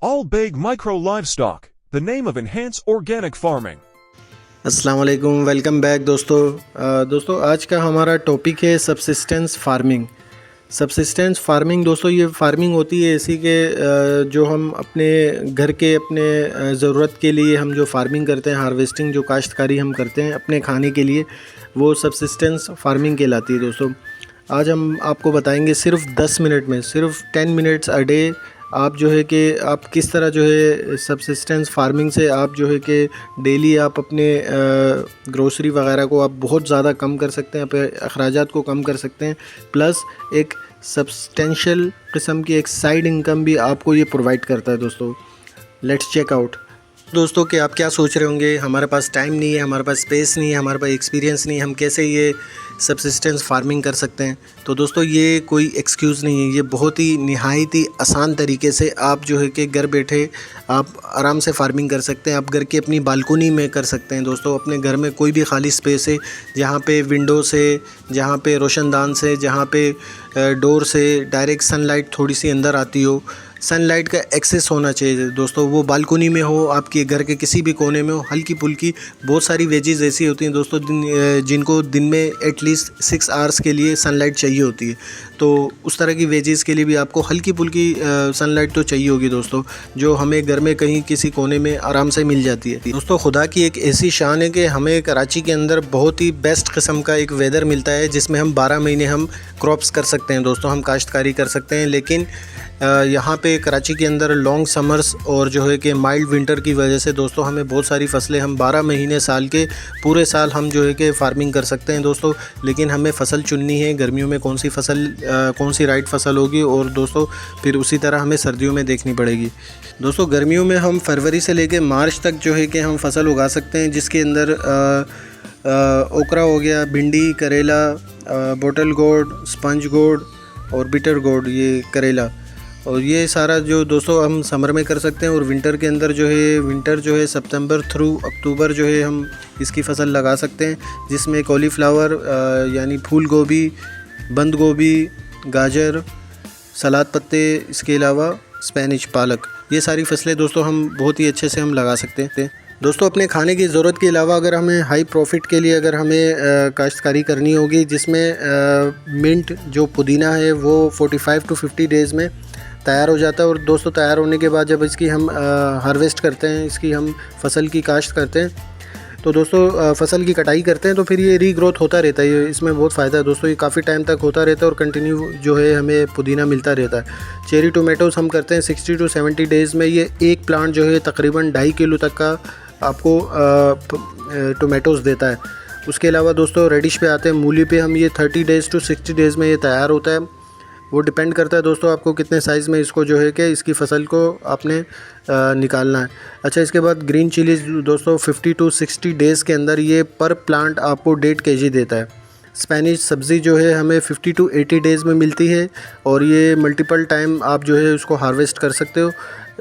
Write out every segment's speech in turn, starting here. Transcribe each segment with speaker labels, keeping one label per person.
Speaker 1: All Big Micro Livestock, the name of enhanced organic farming.
Speaker 2: अस्सलाम वालेकुम, welcome back दोस्तों आज का हमारा टॉपिक है सबसिस्टेंस फार्मिंग। सबसिस्टेंस फार्मिंग दोस्तों ये फार्मिंग होती है ऐसी कि जो हम अपने घर के अपने ज़रूरत के लिए हम जो फार्मिंग करते हैं, हार्वेस्टिंग जो काश्तकारी हम करते हैं अपने खाने के लिए, वो सबसिस्टेंस फार्मिंग कहलाती है दोस्तों। आज हम आपको बताएंगे सिर्फ 10 मिनट में, सिर्फ 10 मिनट्स अ डे आप जो है कि आप किस तरह जो है सबसिस्टेंस फार्मिंग से आप जो है कि डेली आप अपने ग्रोसरी वगैरह को आप बहुत ज़्यादा कम कर सकते हैं, अपने अखराजात को कम कर सकते हैं, प्लस एक सब्सटेंशियल किस्म की एक साइड इनकम भी आपको ये प्रोवाइड करता है दोस्तों। लेट्स चेक आउट दोस्तों कि आप क्या सोच रहे होंगे, हमारे पास टाइम नहीं है, हमारे पास स्पेस नहीं है, हमारे पास एक्सपीरियंस नहीं है, हम कैसे ये सबसिस्टेंस फार्मिंग कर सकते हैं। तो दोस्तों ये कोई एक्सक्यूज़ नहीं है, ये बहुत ही निहायत ही आसान तरीके से आप जो है कि घर बैठे आप आराम से फार्मिंग कर सकते हैं। आप घर की अपनी बालकोनी में कर सकते हैं दोस्तों। अपने घर में कोई भी खाली स्पेस है जहाँ पे विंडो से, जहाँ पे रोशनदान से, जहाँ पे डोर से डायरेक्ट सनलाइट थोड़ी सी अंदर आती हो, सनलाइट का एक्सेस होना चाहिए दोस्तों। वो बालकोनी में हो, आपके घर के किसी भी कोने में हो, हल्की फुल्की बहुत सारी वेजेस ऐसी होती हैं दोस्तों जिनको दिन में एटलीस्ट 6 आवर्स के लिए सनलाइट चाहिए होती है। तो उस तरह की वेजेस के लिए भी आपको हल्की फुल्की सनलाइट तो चाहिए होगी दोस्तों, जो हमें घर में कहीं किसी कोने में आराम से मिल जाती है दोस्तों। खुदा की एक ऐसी शान है कि हमें कराची के अंदर बहुत ही बेस्ट किस्म का एक वेदर मिलता है जिसमें हम 12 महीने हम क्रॉप्स कर सकते हैं दोस्तों, हम काश्तकारी कर सकते हैं। लेकिन यहाँ पे कराची के अंदर लॉन्ग समर्स और जो है कि माइल्ड विंटर की वजह से दोस्तों हमें बहुत सारी फसलें, हम 12 महीने साल के पूरे साल हम जो है कि फार्मिंग कर सकते हैं दोस्तों। लेकिन हमें फ़सल चुननी है, गर्मियों में कौन सी फ़सल कौन सी राइट फ़सल होगी, और दोस्तों फिर उसी तरह हमें सर्दियों में देखनी पड़ेगी दोस्तों। गर्मियों में हम फरवरी से लेकर मार्च तक जो है कि हम फ़सल उगा सकते हैं, जिसके अंदर ओकरा हो गया, भिंडी, करेला, बोटल गोड, स्पंज गोड और बिटर गोड, ये करेला, और ये सारा जो दोस्तों हम समर में कर सकते हैं। और विंटर के अंदर जो है, विंटर जो है सितंबर थ्रू अक्टूबर जो है हम इसकी फ़सल लगा सकते हैं, जिसमें कॉलीफ्लावर यानी फूल गोभी, बंद गोभी, गाजर, सलाद पत्ते, इसके अलावा स्पेनिश, पालक, ये सारी फसलें दोस्तों हम बहुत ही अच्छे से हम लगा सकते हैं दोस्तों। अपने खाने की ज़रूरत के अलावा अगर हमें हाई प्रॉफिट के लिए अगर हमें काश्तकारी करनी होगी, जिसमें मिंट जो पुदीना है वो 45 to 50 डेज़ में तैयार हो जाता है। और दोस्तों तैयार होने के बाद जब इसकी हम हार्वेस्ट करते हैं, इसकी हम फसल की काश्त करते हैं, तो दोस्तों फसल की कटाई करते हैं, तो फिर ये रीग्रोथ होता रहता है। ये इसमें बहुत फ़ायदा है दोस्तों, ये काफ़ी टाइम तक होता रहता है और कंटिन्यू जो है हमें पुदीना मिलता रहता है। चेरी टोमेटोज़ हम करते हैं 60 to 70 डेज़ में। ये एक प्लांट जो है तकरीबन 2.5 किलो तक का आपको टोमेटोज़ देता है। उसके अलावा दोस्तों रेडिश पे आते हैं, मूली पे हम ये 30 डेज़ to 60 डेज़ में ये तैयार होता है। वो डिपेंड करता है दोस्तों आपको कितने साइज़ में इसको जो है कि इसकी फ़सल को आपने निकालना है। अच्छा, इसके बाद ग्रीन चिलीज़ दोस्तों 50 to 60 डेज़ के अंदर ये पर प्लांट आपको 1.5 kg देता है। स्पेनिश सब्ज़ी जो है हमें 50 to 80 डेज़ में मिलती है, और ये मल्टीपल टाइम आप जो है उसको हार्वेस्ट कर सकते हो।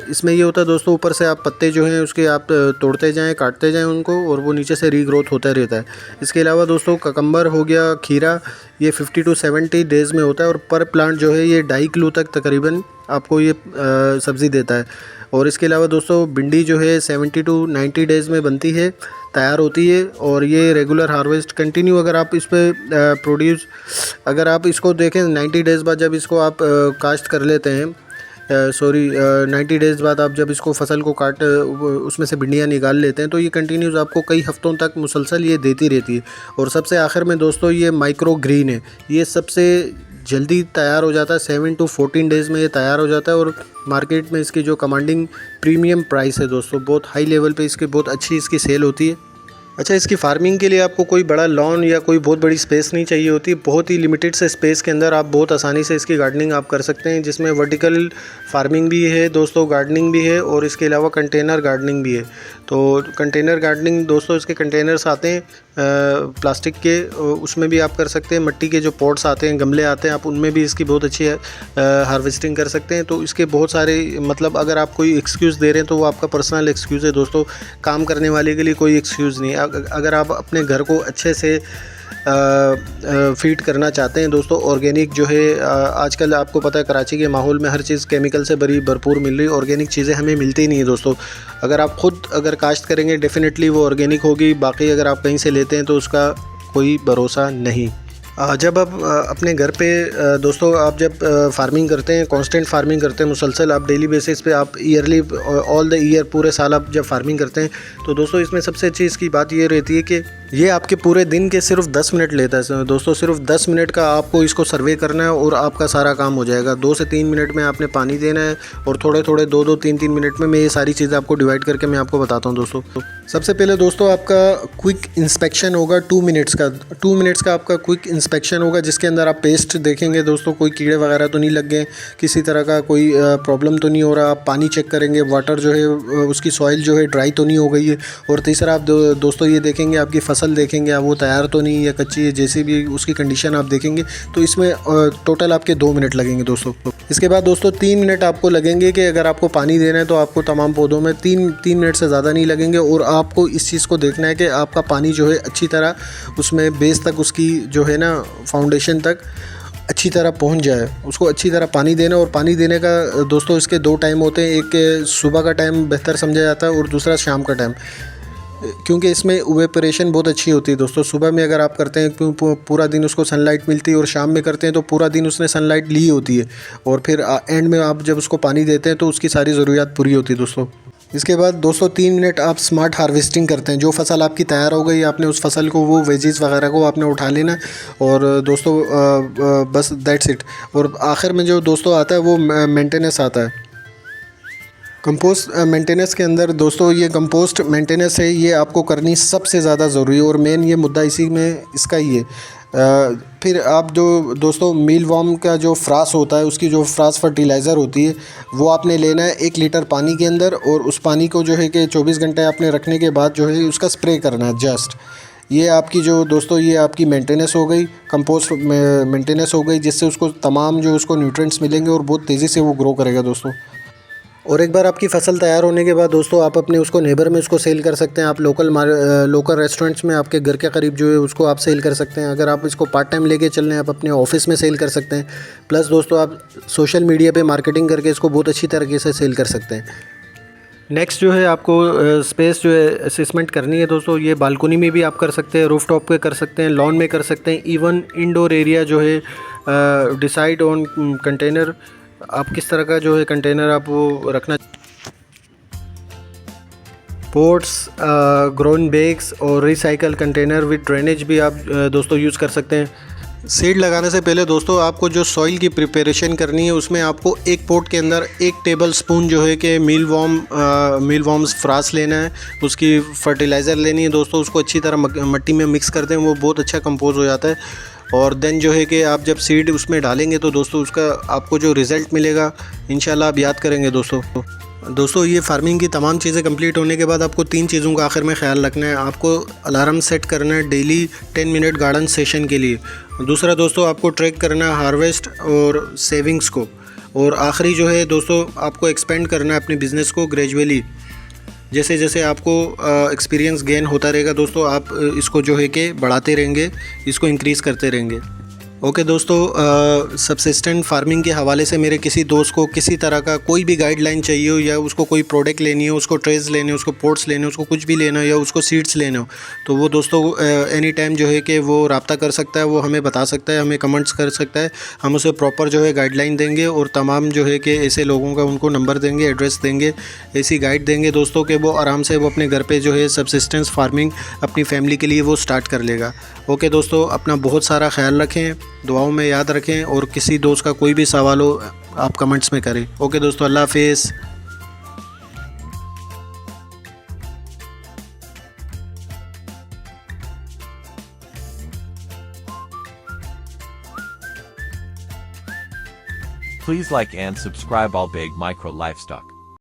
Speaker 2: इसमें ये होता है दोस्तों, ऊपर से आप पत्ते जो हैं उसके आप तोड़ते जाएं, काटते जाएं उनको, और वो नीचे से रीग्रोथ होता रहता है। इसके अलावा दोस्तों ककम्बर हो गया, खीरा, ये 50 to 70 डेज़ में होता है, और पर प्लांट जो है ये 2.5 किलो तक तकरीबन आपको ये सब्ज़ी देता है। और इसके अलावा दोस्तों भिंडी जो है 70 to 90 डेज़ में बनती है, तैयार होती है, और ये रेगुलर हार्वेस्ट कंटिन्यू अगर आप इस पर प्रोड्यूस, अगर आप इसको देखें 90 डेज़ बाद जब इसको आप काश्त कर लेते हैं, 90 डेज़ बाद आप जब इसको फसल को काट उसमें से भिंडियाँ निकाल लेते हैं, तो ये कंटिन्यूस आपको कई हफ्तों तक मुसलसल ये देती रहती है। और सबसे आखिर में दोस्तों ये माइक्रो ग्रीन है, ये सबसे जल्दी तैयार हो जाता है, 7 to 14 डेज़ में ये तैयार हो जाता है। और मार्केट में इसकी जो कमांडिंग प्रीमियम प्राइस है दोस्तों, बहुत हाई लेवल पे इसकी बहुत अच्छी इसकी सेल होती है। अच्छा, इसकी फार्मिंग के लिए आपको कोई बड़ा लॉन या कोई बहुत बड़ी स्पेस नहीं चाहिए होती, बहुत ही लिमिटेड से स्पेस के अंदर आप बहुत आसानी से इसकी गार्डनिंग आप कर सकते हैं, जिसमें वर्टिकल फार्मिंग भी है दोस्तों, गार्डनिंग भी है, और इसके अलावा कंटेनर गार्डनिंग भी है। तो कंटेनर गार्डनिंग दोस्तों, इसके कंटेनर्स आते हैं प्लास्टिक के, उसमें भी आप कर सकते हैं। मिट्टी के जो पॉट्स आते हैं, गमले आते हैं, आप उनमें भी इसकी बहुत अच्छी हार्वेस्टिंग कर सकते हैं। तो इसके बहुत सारे मतलब, अगर आप कोई एक्सक्यूज़ दे रहे हैं तो वो आपका पर्सनल एक्सक्यूज़ है दोस्तों, काम करने वाले के लिए कोई एक्सक्यूज़ नहीं है। अगर आप अपने घर को अच्छे से फीड करना चाहते हैं दोस्तों, ऑर्गेनिक जो है आजकल आपको पता है कराची के माहौल में हर चीज़ केमिकल से भरपूर मिल रही है, ऑर्गेनिक चीज़ें हमें मिलती नहीं है दोस्तों। अगर आप ख़ुद अगर काश्त करेंगे डेफ़िनेटली वो ऑर्गेनिक होगी, बाकी अगर आप कहीं से लेते हैं तो उसका कोई भरोसा नहीं। जब आप अपने घर पे दोस्तों आप जब फार्मिंग करते हैं, कांस्टेंट फार्मिंग करते हैं, मुसलसल आप डेली बेसिस पे आप ईयरली ऑल द ईयर पूरे साल आप जब फार्मिंग करते हैं तो दोस्तों इसमें सबसे अच्छी इसकी बात ये रहती है कि ये आपके पूरे दिन के सिर्फ 10 मिनट लेता है दोस्तों। सिर्फ 10 मिनट का आपको इसको सर्वे करना है और आपका सारा काम हो जाएगा। 2 से 3 मिनट में आपने पानी देना है और थोड़े थोड़े 2-2 3-3 मिनट में मैं ये सारी चीज़ें आपको डिवाइड करके मैं आपको बताता हूँ दोस्तों। सबसे पहले दोस्तों आपका क्विक इंस्पेक्शन होगा 2 मिनट्स का। 2 मिनट्स का आपका क्विक इंस्पेक्शन होगा जिसके अंदर आप पेस्ट देखेंगे दोस्तों, कोई कीड़े वगैरह तो नहीं लग गए, किसी तरह का कोई प्रॉब्लम तो नहीं हो रहा। आप पानी चेक करेंगे, वाटर जो है उसकी सॉइल जो है ड्राई तो नहीं हो गई है। और तीसरा आप दोस्तों ये देखेंगे आपकी फसल देखेंगे आप वो तैयार तो नहीं है, कच्ची है, जैसे भी उसकी कंडीशन आप देखेंगे तो इसमें टोटल आपके 2 मिनट लगेंगे दोस्तों। इसके बाद दोस्तों 3 मिनट आपको लगेंगे कि अगर आपको पानी देना है तो आपको तमाम पौधों में 3 मिनट से ज़्यादा नहीं लगेंगे। और आपको इस चीज़ को देखना है कि आपका पानी जो है अच्छी तरह उसमें बेस तक, उसकी जो है ना फाउंडेशन तक अच्छी तरह पहुंच जाए, उसको अच्छी तरह पानी देना। और पानी देने का दोस्तों इसके 2 टाइम होते हैं, एक सुबह का टाइम बेहतर समझा जाता है और दूसरा शाम का टाइम, क्योंकि इसमें इवेपोरेशन बहुत अच्छी होती है दोस्तों। सुबह में अगर आप करते हैं पूरा दिन उसको सनलाइट मिलती है और शाम में करते हैं तो पूरा दिन उसने सनलाइट ली होती है और फिर एंड में आप जब उसको पानी देते हैं तो उसकी सारी ज़रूरियात पूरी होती है दोस्तों। इसके बाद दोस्तों 3 मिनट आप स्मार्ट हार्वेस्टिंग करते हैं। जो फसल आपकी तैयार हो गई, आपने उस फसल को, वो वेजीज वगैरह को आपने उठा लेना और दोस्तों बस दैट्स इट। और आखिर में जो दोस्तों आता है वो मेंटेनेंस आता है। कंपोस्ट मेंटेनेंस के अंदर दोस्तों ये कंपोस्ट मेंटेनेंस है, ये आपको करनी सबसे ज़्यादा ज़रूरी है और मेन ये मुद्दा इसी में इसका ही है। फिर आप जो दोस्तों मील वॉर्म का जो फ्रास होता है, उसकी जो फ्रास फर्टिलाइज़र होती है वो आपने लेना है 1 लीटर पानी के अंदर और उस पानी को जो है कि 24 घंटे आपने रखने के बाद जो है उसका स्प्रे करना है जस्ट। ये आपकी जो दोस्तों ये आपकी मेंटेनेंस हो गई, कंपोस्ट मेंटेनेंस हो गई, जिससे उसको तमाम जो उसको न्यूट्रिएंट्स मिलेंगे और बहुत तेज़ी से वो ग्रो करेगा दोस्तों। और एक बार आपकी फ़सल तैयार होने के बाद दोस्तों आप अपने उसको नेबर में उसको सेल कर सकते हैं। आप लोकल रेस्टोरेंट्स में आपके घर के करीब जो है उसको आप सेल कर सकते हैं। अगर आप इसको पार्ट टाइम लेके चल रहे हैं आप अपने ऑफिस में सेल कर सकते हैं। प्लस दोस्तों आप सोशल मीडिया पे मार्केटिंग करके इसको बहुत अच्छी तरीके से सेल कर सकते हैं। नेक्स्ट जो है आपको स्पेस जो है असेसमेंट करनी है दोस्तों। ये बालकनी में भी आप कर सकते हैं, रूफ टॉप पे कर सकते हैं, लॉन में कर सकते हैं, इवन इंडोर एरिया जो है डिसाइड ऑन कंटेनर, आप किस तरह का जो है कंटेनर आप वो रखना, पोट्स, ग्रोन बैग्स और रिसाइकल कंटेनर विद ड्रेनेज भी आप दोस्तों यूज़ कर सकते हैं। सीड लगाने से पहले दोस्तों आपको जो सॉइल की प्रिपरेशन करनी है उसमें आपको एक पॉट के अंदर 1 टेबल स्पून जो है कि मील वॉर्म्स फ्रास लेना है, उसकी फर्टिलाइज़र लेनी है दोस्तों। उसको अच्छी तरह मिट्टी में मिक्स करते हैं, वो बहुत अच्छा कंपोज हो जाता है। और देन जो है कि आप जब सीड उसमें डालेंगे तो दोस्तों उसका आपको जो रिज़ल्ट मिलेगा इंशाल्लाह आप याद करेंगे दोस्तों। ये फार्मिंग की तमाम चीज़ें कंप्लीट होने के बाद आपको 3 चीज़ों का आखिर में ख्याल रखना है। आपको अलार्म सेट करना है डेली 10 मिनट गार्डन सेशन के लिए। दूसरा दोस्तों आपको ट्रैक करना है हार्वेस्ट और सेविंग्स को। और आखिरी जो है दोस्तों आपको एक्सपेंड करना है अपने बिज़नेस को ग्रेजुअली। जैसे जैसे आपको एक्सपीरियंस गेन होता रहेगा दोस्तों, आप इसको जो है कि बढ़ाते रहेंगे, इसको इंक्रीज़ करते रहेंगे। ओके दोस्तों, सब्सिस्टेंट फार्मिंग के हवाले से मेरे किसी दोस्त को किसी तरह का कोई भी गाइडलाइन चाहिए हो या उसको कोई प्रोडक्ट लेनी हो, उसको ट्रेज लेने हो, उसको पोर्ट्स लेने हो, उसको कुछ भी लेना हो या उसको सीड्स लेने हो, तो वो दोस्तों एनी टाइम जो है कि वो रब्ता कर सकता है, वो हमें बता सकता है, हमें कमेंट्स कर सकता है। हम उसे प्रॉपर जो है गाइडलाइन देंगे और तमाम जो है कि ऐसे लोगों का उनको नंबर देंगे, एड्रेस देंगे, ऐसी गाइड देंगे दोस्तों कि वो आराम से वो अपने घर पे जो है सब्सिस्टेंस फार्मिंग अपनी फैमिली के लिए वो स्टार्ट कर लेगा। ओके दोस्तों, अपना बहुत सारा ख्याल रखें, दुआओं में याद रखें और किसी दोस्त का कोई भी सवाल हो आप कमेंट्स में करें। ओके दोस्तों, अल्लाह हाफिज़।
Speaker 1: Please like and subscribe All Big Micro Livestock.